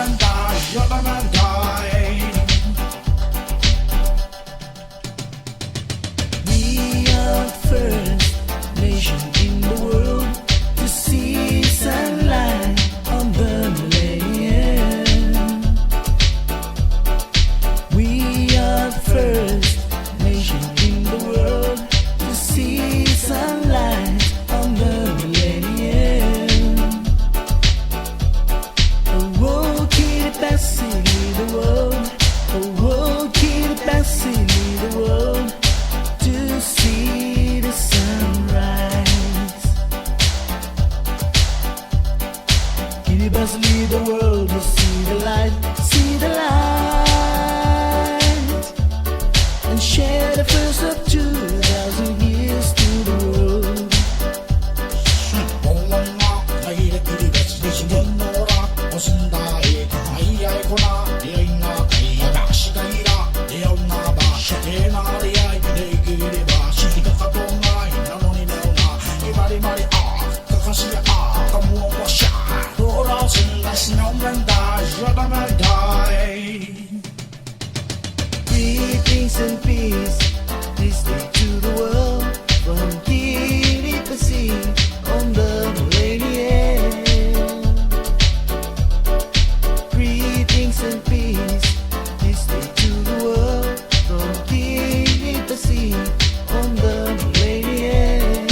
men die, other men die. We are the first nation in the world to see sunlight on the millennium. We are the first nation in the world to see sunlight on the millennium. Oh, oh, kitty passing the world. Oh, oh, kitty passing the world to see the sunrise. Kitty bus lead the world to see the light, and share the first of 2,000 years to the world. 몽롱아 나이래 그리 같이 대신 건너라 무슨 다이 아이아이구나 리아이나 가이야 낚시가 이라 리아우나봐 대나리야 내 그리 봐 시기가 가동아 나노니 내오나 이 말이 가가시야 까무어와 샤 돌아오신 다시 나오면 다 여다면 die. Greetings and peace this day to the world from Guinea Pacific on the millennium. Greetings and peace this day to the world from Guinea Pacific on the millennium.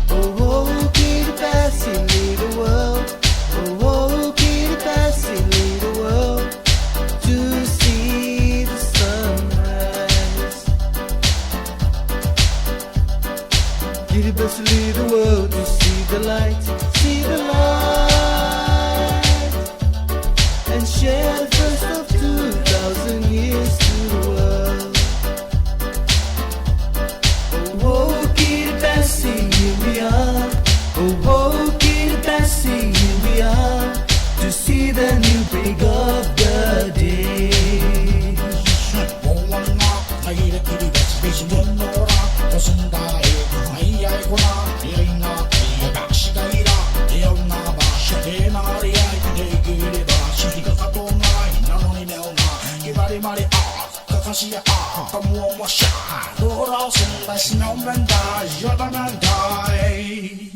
Oh, oh, kitty passing the world. Oh, oh, kitty passing the world to see the sunrise. Kitty passing the world to see the light, and share the first of 2,000 years to the world. Oh, oh, kitty passing, here we are. Oh, oh, kitty passing, here we are to see the new break of the day. 몽롱아 나이래 그리 같이 대신 건너라 무슨 다이 아이아이구나 리아이나 가이야 낚시가 이라 리아우나봐 대나리야 내 그리 봐 시기가 가동아 나노니 내오나 이 말이 가가시야 까무어와 샤 돌아오신 다시 나오면 다 여다면 die.